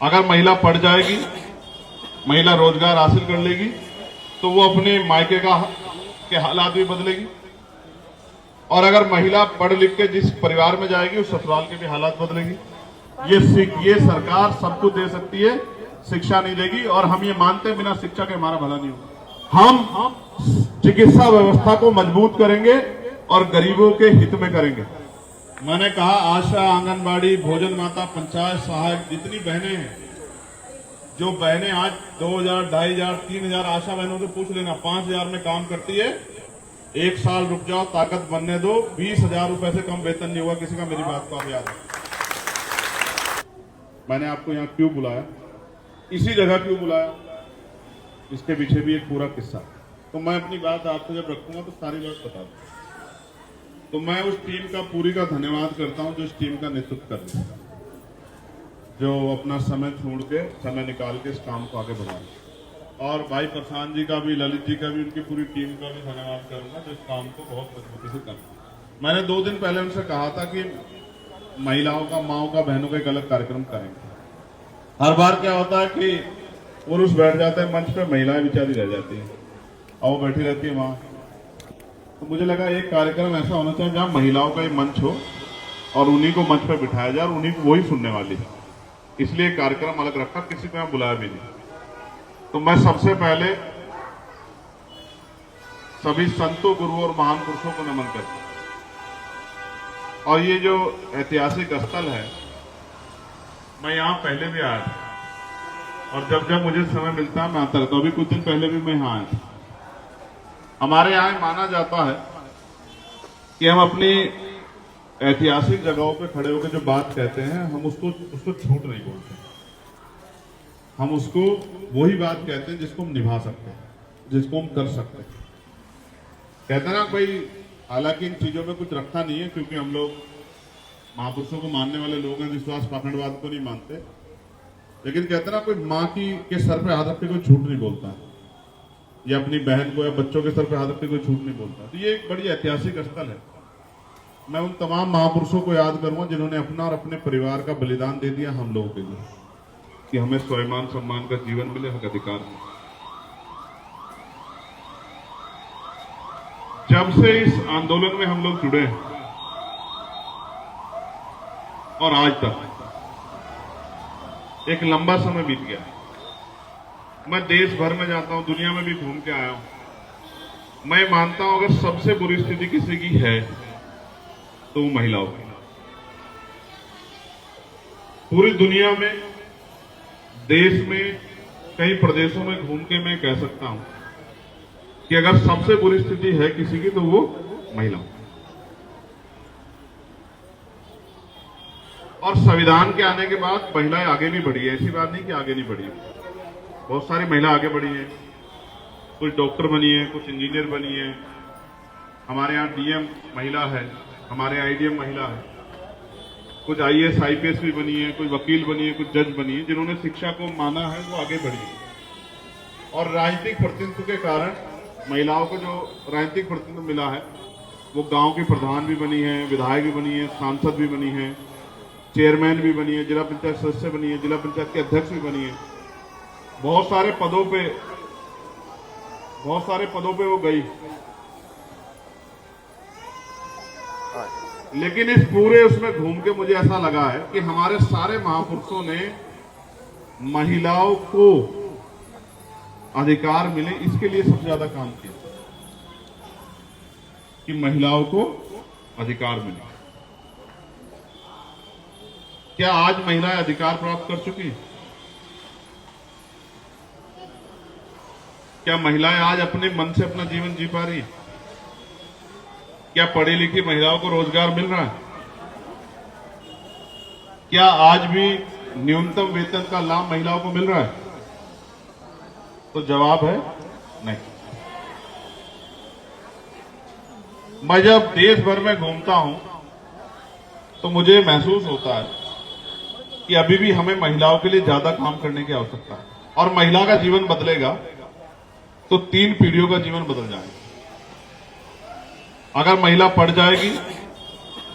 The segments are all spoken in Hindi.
अगर महिला पढ़ जाएगी, महिला रोजगार हासिल कर लेगी, तो वो अपने मायके के हालात भी बदलेगी। और अगर महिला पढ़ लिख के जिस परिवार में जाएगी उस ससुराल के भी हालात बदलेगी। ये सरकार सब कुछ दे सकती है, शिक्षा नहीं देगी। और हम ये मानते हैं बिना शिक्षा के हमारा भला नहीं होगा। हम चिकित्सा व्यवस्था को मजबूत करेंगे और गरीबों के हित में करेंगे। मैंने कहा आशा, आंगनबाड़ी, भोजन माता, पंचायत सहायक, जितनी बहनें हैं, जो बहनें आज 2000, 2500, 3000 आशा बहनों से पूछ लेना 5000 में काम करती है, एक साल रुक जाओ, ताकत बनने दो, 20,000 रुपए से कम वेतन नहीं होगा किसी का। मेरी बात को आप याद रखें। मैंने आपको यहाँ क्यों बुलाया, इसी जगह क्यों बुलाया, इसके पीछे भी एक पूरा किस्सा। तो मैं अपनी बात आपसे जब रखूंगा तो सारी बात बता दूं। तो मैं उस टीम का पूरी का धन्यवाद करता हूं जो इस टीम का नेतृत्व कर रही है, जो अपना समय छोड़ के, समय निकाल के इस काम को आगे बढ़ा रही है। और भाई प्रशांत जी का भी, ललित जी का भी, उनकी पूरी टीम का भी धन्यवाद करूंगा जो इस काम को बहुत मजबूती से कर रही है। मैंने 2 दिन पहले उनसे कहा था कि महिलाओं का, माओं का, बहनों का एक अलग कार्यक्रम करेंगे। हर बार क्या होता है कि पुरुष बैठ जाते हैं मंच पे, महिलाएं बेचारी रह जाती हैं और वो बैठी रहती है वहां। तो मुझे लगा एक कार्यक्रम ऐसा होना चाहिए जहां महिलाओं का एक मंच हो और उन्हीं को मंच पे बिठाया जाए और उन्हीं को वही सुनने वाली है। इसलिए कार्यक्रम अलग रखा, किसी को यहां बुलाया भी नहीं। तो मैं सबसे पहले सभी संतों, गुरुओं और महान पुरुषों को नमन करता हूं। और ये जो ऐतिहासिक स्थल है, मैं यहां पहले भी आया था और जब जब मुझे समय मिलता है मैं आता रहता हूं। अभी कुछ दिन पहले भी मैं यहां आया था। हमारे यहां माना जाता है कि हम अपनी ऐतिहासिक जगहों पे खड़े होकर जो बात कहते हैं, हम उसको झूठ नहीं बोलते। हम उसको वही बात कहते हैं जिसको हम निभा सकते हैं, जिसको हम कर सकते हैं। कहते हैं ना कोई, हालांकि इन चीजों में कुछ रखा नहीं है क्योंकि हम लोग महापुरुषों को मानने वाले लोग हैं, विश्वास पाखंडवाद को नहीं मानते। लेकिन कहते ना कोई माँ के सर पे हाथ रख के कोई झूठ नहीं बोलता, या अपनी बहन को या बच्चों के सर पे हाथ रख के कोई झूठ नहीं बोलता। तो ये एक बड़ी ऐतिहासिक स्थल है। मैं उन तमाम महापुरुषों को याद करूंगा जिन्होंने अपना और अपने परिवार का बलिदान दे दिया हम लोगों के लिए, कि हमें स्वाभिमान सम्मान का जीवन मिले, हक अधिकार मिले। जब से इस आंदोलन में हम लोग जुड़े हैं और आज तक एक लंबा समय बीत गया। मैं देश भर में जाता हूं, दुनिया में भी घूम के आया हूं। मैं मानता हूं अगर सबसे बुरी स्थिति किसी की है तो वो महिलाओं की। पूरी दुनिया में, देश में, कई प्रदेशों में घूम के मैं कह सकता हूं कि अगर सबसे बुरी स्थिति है किसी की तो वो महिलाओं। और संविधान के आने के बाद महिलाएं आगे भी बढ़ी है, ऐसी बात नहीं कि आगे नहीं बढ़ी है। बहुत सारी महिला आगे बढ़ी है, कुछ डॉक्टर बनी है, कुछ इंजीनियर बनी है। हमारे यहाँ डीएम महिला है, हमारे आईडीएम महिला है, कुछ आईएएस आईपीएस भी बनी है, कोई वकील बनी है, कुछ जज बनी है। जिन्होंने शिक्षा को माना है वो आगे बढ़ी है। और राजनीतिक प्रतिनिधित्व के कारण महिलाओं को जो राजनीतिक प्रतिनिधित्व मिला है, वो गांव की प्रधान भी बनी है, विधायक भी बनी है, सांसद भी बनी है, चेयरमैन भी बनी है, जिला पंचायत सदस्य बनी है, जिला पंचायत के अध्यक्ष भी बनी है। बहुत सारे पदों पे वो गई। लेकिन इस पूरे उसमें घूम के मुझे ऐसा लगा है कि हमारे सारे महापुरुषों ने महिलाओं को अधिकार मिले, इसके लिए सबसे ज्यादा काम किया कि महिलाओं को अधिकार मिले। क्या आज महिलाएं अधिकार प्राप्त कर चुकी हैं? क्या महिलाएं आज अपने मन से अपना जीवन जी पा रही हैं? क्या पढ़ी लिखी महिलाओं को रोजगार मिल रहा है? क्या आज भी न्यूनतम वेतन का लाभ महिलाओं को मिल रहा है? तो जवाब है नहीं। मैं जब देश भर में घूमता हूं तो मुझे महसूस होता है कि अभी भी हमें महिलाओं के लिए ज्यादा काम करने की आवश्यकता है। और महिला का जीवन बदलेगा तो 3 पीढ़ियों का जीवन बदल जाएगा। अगर महिला पढ़ जाएगी,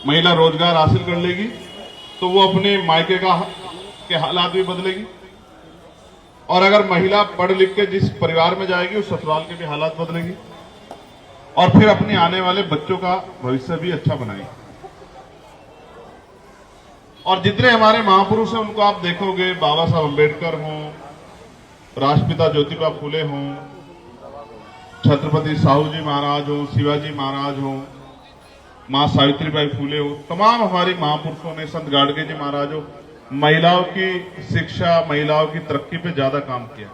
महिला रोजगार हासिल कर लेगी, तो वो अपने मायके उसके हालात भी बदलेगी। और अगर महिला पढ़ लिख के जिस परिवार में जाएगी उस ससुराल के भी हालात बदलेगी और फिर अपने आने वाले बच्चों का भविष्य भी अच्छा बनाएगी। और जितने हमारे महापुरुष हैं उनको आप देखोगे, बाबा साहब अम्बेडकर हों, राष्ट्रपिता ज्योतिबा फुले हों, छत्रपति साहू जी महाराज हो, शिवाजी महाराज हो, मां सावित्रीबाई फुले हो, तमाम हमारे महापुरुषों ने, संत गाडगे जी महाराज हो, महिलाओं की शिक्षा, महिलाओं की तरक्की पे ज्यादा काम किया।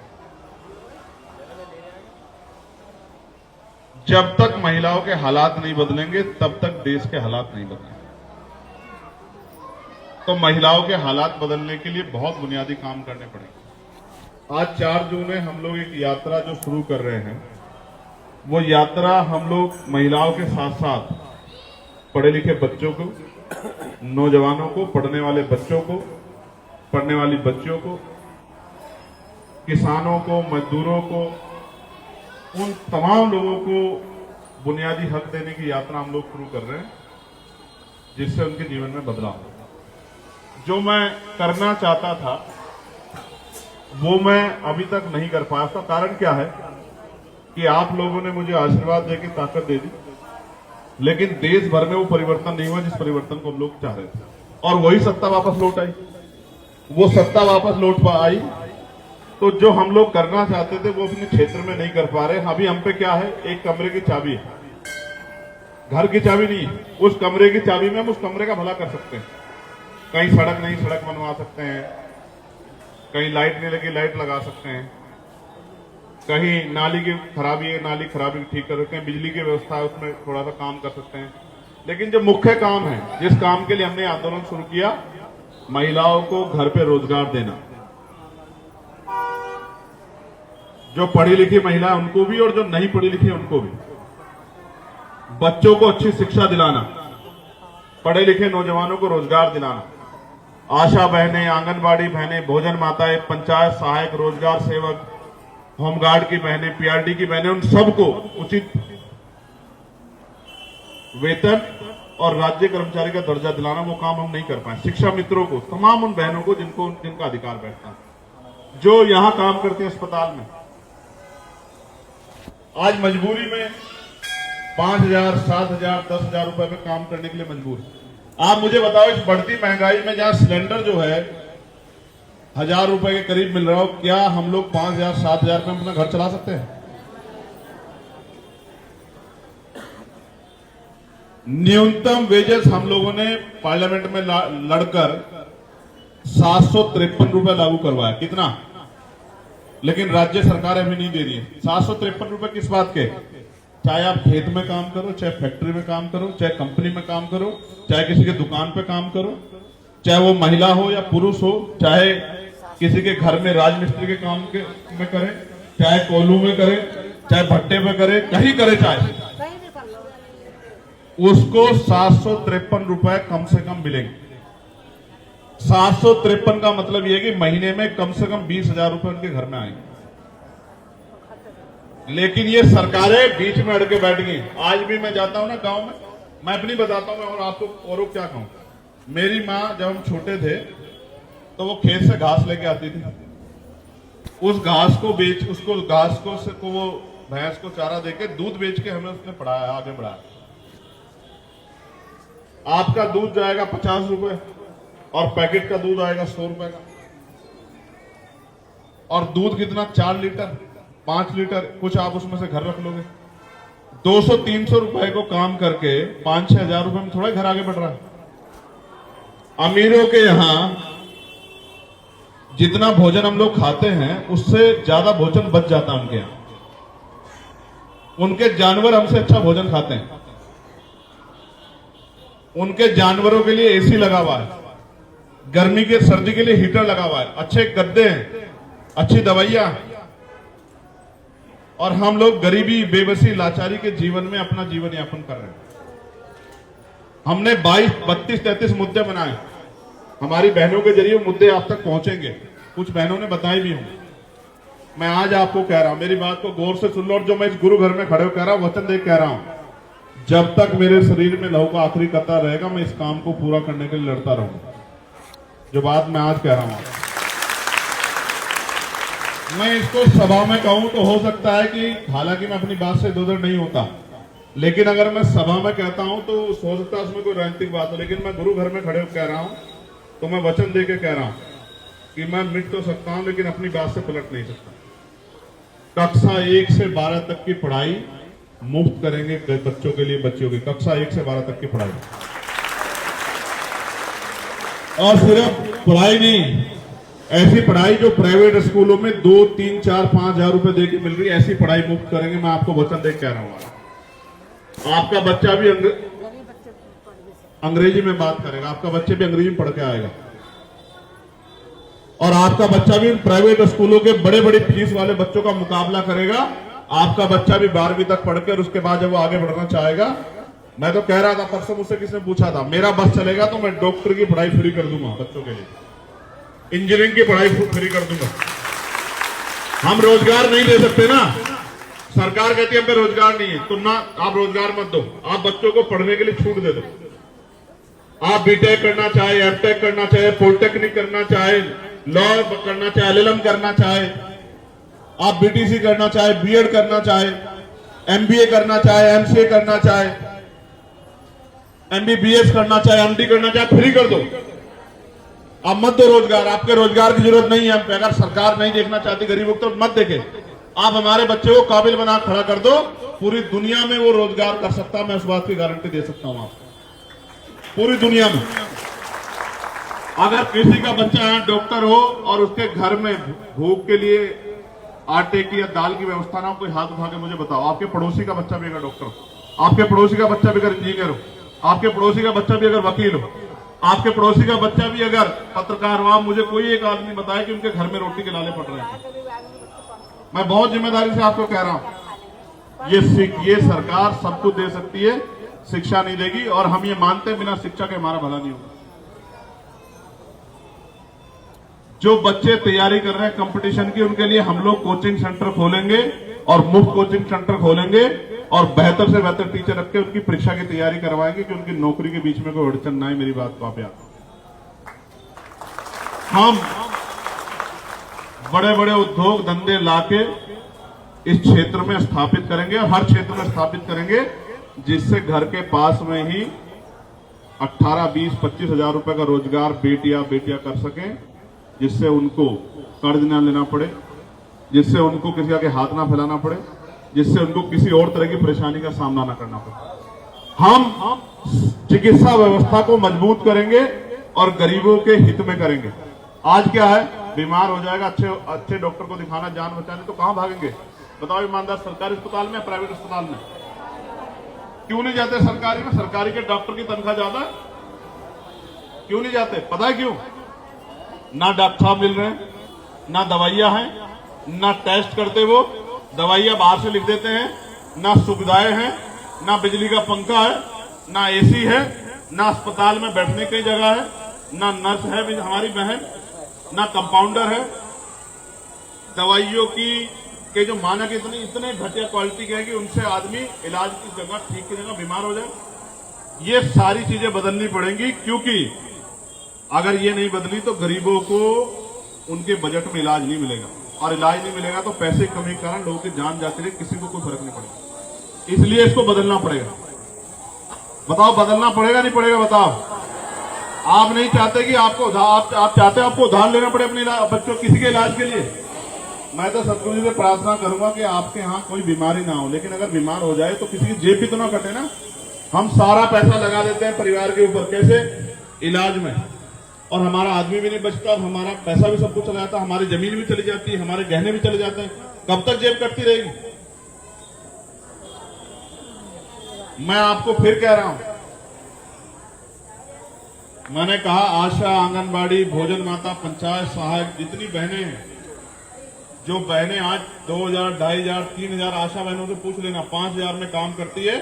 जब तक महिलाओं के हालात नहीं बदलेंगे तब तक देश के हालात नहीं बदलेंगे। तो महिलाओं के हालात बदलने के लिए बहुत बुनियादी काम करने पड़ेंगे। आज 4 जून है, हम लोग एक यात्रा जो शुरू कर रहे हैं, वो यात्रा हम लोग महिलाओं के साथ साथ पढ़े लिखे बच्चों को, नौजवानों को, पढ़ने वाले बच्चों को, पढ़ने वाली बच्चियों को, किसानों को, मजदूरों को, उन तमाम लोगों को बुनियादी हक देने की यात्रा हम लोग शुरू कर रहे हैं, जिससे उनके जीवन में बदलाव हो। जो मैं करना चाहता था वो मैं अभी तक नहीं कर पाया था। कारण क्या है कि आप लोगों ने मुझे आशीर्वाद देकर ताकत दे दी, लेकिन देश भर में वो परिवर्तन नहीं हुआ जिस परिवर्तन को हम लोग चाह रहे थे। और वही सत्ता वापस लौट आई। वो सत्ता वापस लौट आई तो जो हम लोग करना चाहते थे वो अपने क्षेत्र में नहीं कर पा रहे। अभी हम पे क्या है, एक कमरे की चाबी है, घर की चाबी नहीं है। उस कमरे की चाबी में हम उस कमरे का भला कर सकते हैं। कहीं सड़क नहीं, सड़क बनवा सकते हैं, कहीं लाइट नहीं लगी, लाइट लगा सकते हैं, कहीं नाली की खराबी है, नाली खराबी ठीक कर सकते हैं, बिजली की व्यवस्था है उसमें थोड़ा सा काम कर सकते हैं। लेकिन जो मुख्य काम है, जिस काम के लिए हमने आंदोलन शुरू किया, महिलाओं को घर पे रोजगार देना, जो पढ़ी लिखी महिला है उनको भी और जो नहीं पढ़ी लिखी उनको भी, बच्चों को अच्छी शिक्षा दिलाना, पढ़े लिखे नौजवानों को रोजगार दिलाना, आशा बहनें, आंगनबाड़ी बहनें, भोजन माताएं, पंचायत सहायक, रोजगार सेवक, होमगार्ड की बहनें, पीआरडी की बहनें, उन सबको उचित वेतन और राज्य कर्मचारी का दर्जा दिलाना, वो काम हम नहीं कर पाए। शिक्षा मित्रों को, तमाम उन बहनों को जिनका अधिकार बैठता है, जो यहां काम करते हैं अस्पताल में, आज मजबूरी में 5,000, 7,000, 10,000 रुपए में काम करने के लिए मजबूर है। आप मुझे बताओ, इस बढ़ती महंगाई में जहां सिलेंडर जो है 1,000 रुपए के करीब मिल रहा हो, क्या हम लोग 5,000, 7,000 में अपना घर चला सकते हैं? न्यूनतम वेजेस हम लोगों ने पार्लियामेंट में लड़कर 753 रुपए लागू करवाया। कितना? लेकिन राज्य सरकार अभी नहीं दे रही है। 753 रुपए किस बात के? चाहे आप खेत में काम करो, चाहे फैक्ट्री में काम करो, चाहे कंपनी में काम करो, चाहे किसी के दुकान पे काम करो, चाहे वो महिला हो या पुरुष हो, चाहे किसी के घर में राजमिस्त्री के काम में करे, चाहे कोल्हू में करे, चाहे भट्टे में करे, कहीं करे, चाहे उसको 753 रुपए कम से कम मिलेंगे। 753 का मतलब यह कि महीने में कम से कम 20,000 रुपए उनके घर में आएंगे। लेकिन ये सरकारें बीच में अड़के बैठ गई। आज भी मैं जाता हूं ना गांव में, मैं अपनी बताता हूं, और आपको औरों क्या कहूं। मेरी मां जब हम छोटे थे तो वो खेत से घास लेके आती थी, उस घास को वो भैंस को चारा देके दूध बेच के हमें उसने पढ़ाया, आगे बढ़ाया। आपका दूध जाएगा 50 रुपए और पैकेट का दूध आएगा 100 रुपए का। और दूध कितना? 4 लीटर, 5 लीटर, कुछ आप उसमें से घर रख लोगे। 200-300 रुपए को काम करके 5-6 हजार रुपए में थोड़ा घर आगे बढ़ रहा है। अमीरों के यहां जितना भोजन हम लोग खाते हैं उससे ज्यादा भोजन बच जाता है उनके यहां। उनके जानवर हमसे अच्छा भोजन खाते हैं। उनके जानवरों के लिए एसी लगा हुआ है, गर्मी के सर्दी के लिए हीटर लगा हुआ है, अच्छे गद्दे हैं, अच्छी दवाइयां, और हम लोग गरीबी, बेबसी, लाचारी के जीवन में अपना जीवन यापन कर रहे हैं। हमने 22, 32, 33 मुद्दे बनाए। हमारी बहनों के जरिए मुद्दे आप तक पहुंचेंगे। कुछ बहनों ने बताए भी होंगे। मैं आज आपको कह रहा हूं, मेरी बात को गौर से सुन लो, और जो मैं इस गुरु घर में खड़े हो कह रहा हूं, वचन दे कह रहा हूं, जब तक मेरे शरीर में लहू का आखिरी कतरा रहेगा मैं इस काम को पूरा करने के लिए लड़ता रहूंगा। जो बात मैं आज कह रहा हूं मैं इसको सभा में कहूं तो हो सकता है कि हालांकि मैं अपनी बात से इधर नहीं होता, लेकिन अगर मैं सभा में कहता हूं तो हो सकता है उसमें कोई राजनीतिक बात हो, लेकिन मैं गुरु घर में खड़े होकर कह रहा हूं, तो मैं वचन दे के कह रहा हूं कि मैं मिट तो सकता हूं लेकिन अपनी बात से पलट नहीं सकता। कक्षा 1 से 12 तक की पढ़ाई मुफ्त करेंगे बच्चों के लिए, बच्चियों की कक्षा 1 से 12 तक की पढ़ाई। और सिर्फ पढ़ाई नहीं, ऐसी पढ़ाई जो प्राइवेट स्कूलों में 2, 3, 4, 5 हजार रुपए देके मिल रही है, ऐसी पढ़ाई मुफ्त करेंगे। मैं आपको वचन दे कह रहा हूं, आपका बच्चा भी अंग्रेजी में बात करेगा, आपका बच्चे भी अंग्रेजी में पढ़ के आएगा, और आपका बच्चा भी प्राइवेट स्कूलों के बड़े बड़े फीस वाले बच्चों का मुकाबला करेगा। आपका बच्चा भी 12वीं तक पढ़ के और उसके बाद जब वो आगे बढ़ना चाहेगा, मैं तो कह रहा था परसों, मुझसे किसने पूछा था, मेरा बस चलेगा तो मैं डॉक्टर की पढ़ाई फ्री कर दूंगा बच्चों के लिए, इंजीनियरिंग की पढ़ाई फ्री कर दूंगा। हम रोजगार नहीं दे सकते ना, सरकार कहती है हम पे रोजगार नहीं है, तुम ना आप रोजगार मत दो, आप बच्चों को पढ़ने के लिए छूट दे दो। आप बीटेक करना चाहे, एमटेक करना चाहे, पॉलिटेक्निक करना चाहे, लॉ करना चाहे, एलएलएम करना चाहे, आप बीटीसी करना चाहे, बीएड करना चाहे, एमबीए करना चाहे, एमसीए करना चाहे, एमबीबीएस करना चाहे, एमडी करना चाहे, फ्री कर दो। आप मत दो रोजगार, आपके रोजगार की जरूरत नहीं है। अगर सरकार नहीं देखना चाहती गरीबों को तो मत देखे, आप हमारे बच्चे को काबिल बना खड़ा कर दो, पूरी दुनिया में वो रोजगार कर सकता है, मैं उस बात की गारंटी दे सकता हूं आपको। पूरी दुनिया में अगर किसी का बच्चा यहाँ डॉक्टर हो और उसके घर में भूख के लिए आटे की या दाल की व्यवस्था ना हो, कोई हाथ उठा के मुझे बताओ। आपके पड़ोसी का बच्चा भी अगर डॉक्टर हो, आपके पड़ोसी का बच्चा भी अगर इंजीनियर हो, आपके पड़ोसी का बच्चा भी अगर वकील हो, आपके पड़ोसी का बच्चा भी अगर पत्रकार हो, मुझे कोई एक आदमी बताए कि उनके घर में रोटी के लाले पड़ रहे हैं। मैं बहुत जिम्मेदारी से आपको कह रहा हूं, ये सरकार सब कुछ दे सकती है, शिक्षा नहीं देगी, और हम ये मानते हैं बिना शिक्षा के हमारा भला नहीं होगा। जो बच्चे तैयारी कर रहे हैं कंपटीशन की, उनके लिए हम लोग कोचिंग सेंटर खोलेंगे और मुफ्त कोचिंग सेंटर खोलेंगे और बेहतर से बेहतर टीचर रख के उनकी परीक्षा की तैयारी करवाएंगे कि उनकी नौकरी के बीच में कोई अड़चन ना आए। मेरी बात को आप याद, हम बड़े बड़े उद्योग धंधे लाके इस क्षेत्र में स्थापित करेंगे और हर क्षेत्र में स्थापित करेंगे, जिससे घर के पास में ही 18, 20, 25 हजार रुपए का रोजगार बेटियां कर सकें, जिससे उनको कर्ज ना लेना पड़े, जिससे उनको किसी के हाथ ना फैलाना पड़े, जिससे उनको किसी और तरह की परेशानी का सामना ना करना पड़े। हम चिकित्सा व्यवस्था को मजबूत करेंगे और गरीबों के हित में करेंगे। आज क्या है, बीमार हो जाएगा, अच्छे डॉक्टर को दिखाना, जान बचाने, तो कहां भागेंगे बताओ ईमानदार? सरकारी अस्पताल में, प्राइवेट अस्पताल में क्यों नहीं जाते? सरकारी में, सरकारी के डॉक्टर की तनख्वाह ज्यादा, क्यों नहीं जाते? पता है क्यों? ना डॉक्टर साहब मिल रहे हैं, ना दवाइयां हैं, ना टेस्ट करते, वो दवाइयां बाहर से लिख देते हैं, ना सुविधाएं हैं, ना बिजली का पंखा है, ना एसी है, ना अस्पताल में बैठने की जगह है, ना नर्स है हमारी बहन, ना कंपाउंडर है। दवाइयों के जो मानक इतने घटिया क्वालिटी के हैं कि उनसे आदमी इलाज की जगह, ठीक की जगह बीमार हो जाए। ये सारी चीजें बदलनी पड़ेंगी, क्योंकि अगर ये नहीं बदली तो गरीबों को उनके बजट में इलाज नहीं मिलेगा, और इलाज नहीं मिलेगा तो पैसे की कमी के कारण लोगों की जान जाती रही, किसी को कोई फर्क नहीं पड़ेगा। इसलिए इसको बदलना पड़ेगा। बताओ, बदलना पड़ेगा नहीं पड़ेगा? बताओ। आप नहीं चाहते कि आपको आप चाहते आपको उधार लेना पड़े अपने बच्चों किसी के इलाज के लिए? मैं तो सतगुरु जी से प्रार्थना करूंगा कि आपके यहाँ कोई बीमारी ना हो, लेकिन अगर बीमार हो जाए तो किसी की जेब भी तो ना कटे ना। हम सारा पैसा लगा देते हैं परिवार के ऊपर, कैसे? इलाज में, और हमारा आदमी भी नहीं बचता और हमारा पैसा भी सब कुछ चला जाता है, हमारी जमीन भी चली जाती है, हमारे गहने भी चले जाते हैं। कब तक जेब कटती रहेगी? मैं आपको फिर कह रहा हूं, मैंने कहा आशा, आंगनबाड़ी, भोजन माता, पंचायत सहायक, जितनी बहनें हैं, जो बहनें आज 2000, 2500, 3000 आशा बहनों से पूछ लेना 5000 में काम करती है,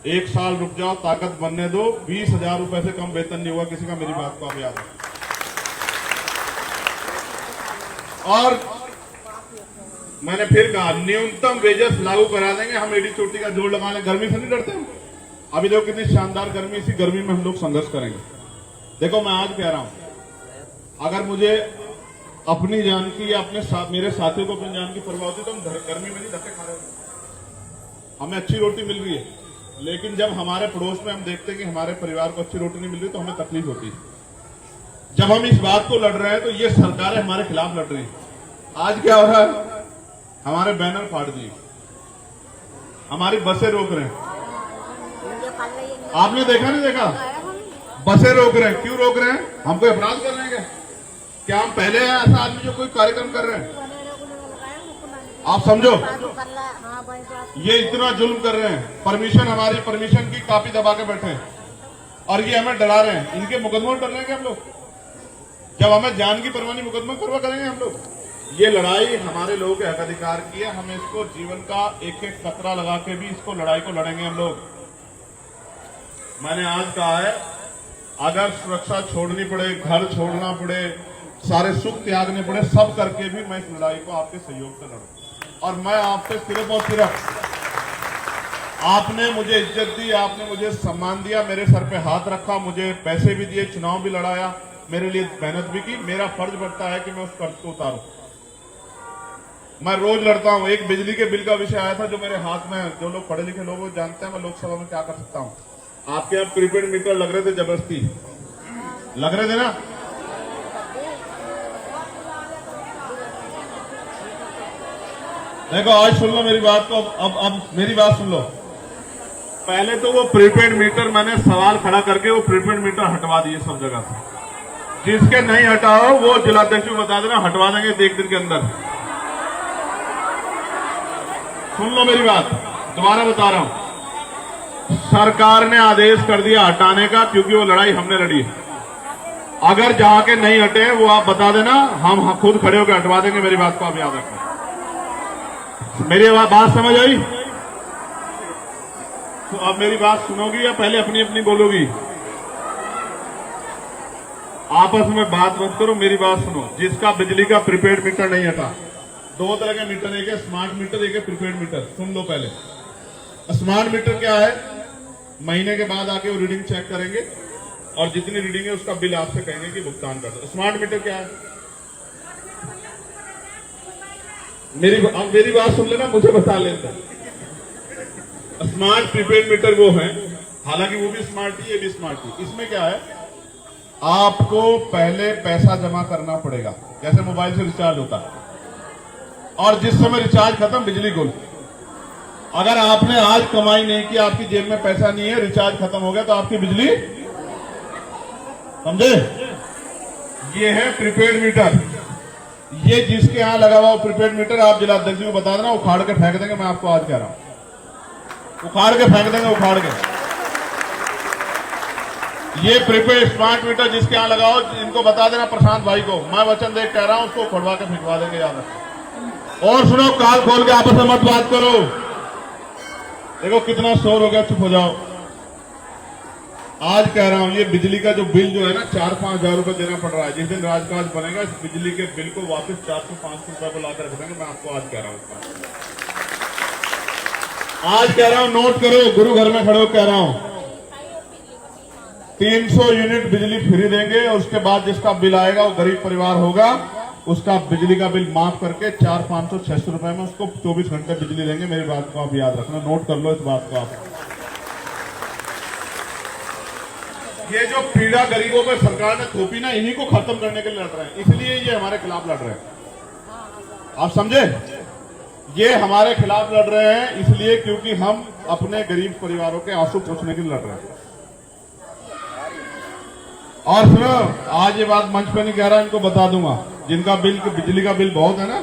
एक साल रुक जाओ, ताकत बनने दो, 20,000 रुपए से कम वेतन नहीं हुआ किसी का। मेरी बात को आप याद रखें। और मैंने फिर कहा न्यूनतम वेजेस लागू करा देंगे, हम एडी चोटी का जोड़ लगा लें। गर्मी से नहीं डरते हम? अभी देखो कितनी शानदार गर्मी, इसी गर्मी में हम लोग संघर्ष करेंगे। देखो मैं आज कह रहा हूं, अगर मुझे अपनी जान की या अपने साथ मेरे साथियों को अपनी जान की परवाह होती तो हम गर्मी में नहीं धक्के खा रहे होते। हमें अच्छी रोटी मिल रही है, लेकिन जब हमारे पड़ोस में हम देखते हैं कि हमारे परिवार को अच्छी रोटी नहीं मिल रही तो हमें तकलीफ होती है। जब हम इस बात को लड़ रहे हैं तो ये सरकारें हमारे खिलाफ लड़ रही है। आज क्या हो रहा है, हमारे बैनर फाड़ दिए, हमारी बसें रोक रहे हैं। आपने देखा नहीं देखा, बसें रोक रहे हैं। क्यों रोक रहे हैं? हम कोई अपराध कर रहे हैं क्या हम पहले हैं ऐसा आदमी जो कोई कार्यक्रम कर रहे हैं? आप समझो, ये इतना जुल्म कर रहे हैं। परमिशन, हमारी परमिशन की कॉपी दबा के बैठे हैं और ये हमें डरा रहे हैं। इनके मुकदमा डर रहे हैं हम लोग? जब हमें जान की परवाह नहीं, मुकदमा परवाह करेंगे हम लोग? ये लड़ाई हमारे लोगों के हक अधिकार की है। हमें इसको जीवन का एक एक खतरा लगा के भी इसको लड़ाई को लड़ेंगे हम लोग। मैंने आज कहा है, अगर सुरक्षा छोड़नी पड़े, घर छोड़ना पड़े, सारे सुख त्यागने पड़े, सब करके भी मैं इस लड़ाई को आपके सहयोग से लड़ूं। और मैं आपसे सिर्फ और सिर्फ, आपने मुझे इज्जत दी, आपने मुझे सम्मान दिया, मेरे सर पे हाथ रखा, मुझे पैसे भी दिए, चुनाव भी लड़ाया, मेरे लिए मेहनत भी की। मेरा फर्ज बनता है कि मैं उस कर्ज को उतारूं। मैं रोज लड़ता हूं। एक बिजली के बिल का विषय आया था जो मेरे हाथ में, जो लोग पढ़े लिखे लोग जानते हैं मैं लोकसभा में क्या कर सकता हूं। आपके यहाँ प्रीपेड मीटर लग रहे थे, जबरदस्ती लग रहे थे ना? देखो, आज सुन लो मेरी बात को। अब मेरी बात सुन लो। पहले तो वो प्रीपेड मीटर, मैंने सवाल खड़ा करके वो प्रीपेड मीटर हटवा दिए सब जगह से। जिसके नहीं हटाओ वो जिलाध्यक्ष को बता देना, हटवा देंगे एक दिन के अंदर। सुन लो मेरी बात, दोबारा बता रहा हूं। सरकार ने आदेश कर दिया हटाने का, क्योंकि वो लड़ाई हमने लड़ी है। अगर जहां के नहीं हटे वो आप बता देना, हम खुद खड़े होकर हटवा देंगे। मेरी बात को आप याद रखना। मेरी बात समझ आई? तो अब मेरी बात सुनोगी या पहले अपनी अपनी बोलोगी? आपस में बात मत करो, मेरी बात सुनो। जिसका बिजली का प्रीपेड मीटर नहीं हटा, दो तरह के मीटर, एक है स्मार्ट मीटर, एक है प्रीपेड मीटर। सुन लो पहले। स्मार्ट मीटर क्या है? महीने के बाद आके वो रीडिंग चेक करेंगे और जितनी रीडिंग है उसका बिल आपसे कहेंगे कि भुगतान कर दो। स्मार्ट मीटर क्या है? मेरी बात सुन लेना, मुझे बता लेना। स्मार्ट प्रीपेड मीटर वो है, हालांकि वो भी स्मार्ट ही, ये भी स्मार्ट ही। इसमें क्या है, आपको पहले पैसा जमा करना पड़ेगा, जैसे मोबाइल से रिचार्ज होता है, और जिस समय रिचार्ज खत्म बिजली गुल। अगर आपने आज कमाई नहीं की, आपकी जेब में पैसा नहीं है, रिचार्ज खत्म हो गया तो आपकी बिजली, समझे? ये है प्रीपेड मीटर। ये जिसके यहां लगा हुआ प्रीपेड मीटर, आप जिलाध्यक्ष को बता देना, उखाड़ के फेंक देंगे। मैं आपको आज कह रहा हूं, उखाड़ के फेंक देंगे, उखाड़ के। ये प्रीपेड स्मार्ट मीटर जिसके यहां लगाओ, इनको बता देना प्रशांत भाई को, मैं वचन दे कह रहा हूं, उसको उखड़वा के फेंकवा देंगे। याद रखो। और सुनो, कान खोल के आपस में मत बात करो। देखो कितना शोर हो गया, चुप हो जाओ। आज कह रहा हूं, ये बिजली का जो बिल जो है ना, 4-5 हजार रुपए देना पड़ रहा है। जिस दिन राजकाज बनेगा, इस बिजली के बिल को वापस 400-500 रुपए को लाकर रख देंगे। मैं आपको आज कह रहा हूं, आज कह रहा हूं, नोट करो, गुरु घर में खड़े हो कह रहा हूं। 300 यूनिट बिजली फ्री देंगे और उसके बाद जिसका बिल आएगा वो गरीब परिवार होगा, उसका बिजली का बिल माफ करके 400-500-600 रुपए में उसको 24 घंटे बिजली देंगे। मेरी बात को आप याद रखना, नोट कर लो इस बात को आप। ये जो पीड़ा गरीबों पर सरकार ने थोपी ना, इन्हीं को खत्म करने के लिए लड़ रहे हैं, इसलिए ये हमारे खिलाफ लड़ रहे हैं। आप समझे? ये हमारे खिलाफ लड़ रहे हैं इसलिए क्योंकि हम अपने गरीब परिवारों के आंसू पोंछने के लिए लड़ रहे हैं। और सुनो, आज ये बात मंच पे नहीं कह रहा, इनको बता दूंगा, जिनका बिजली का बिल बहुत है ना,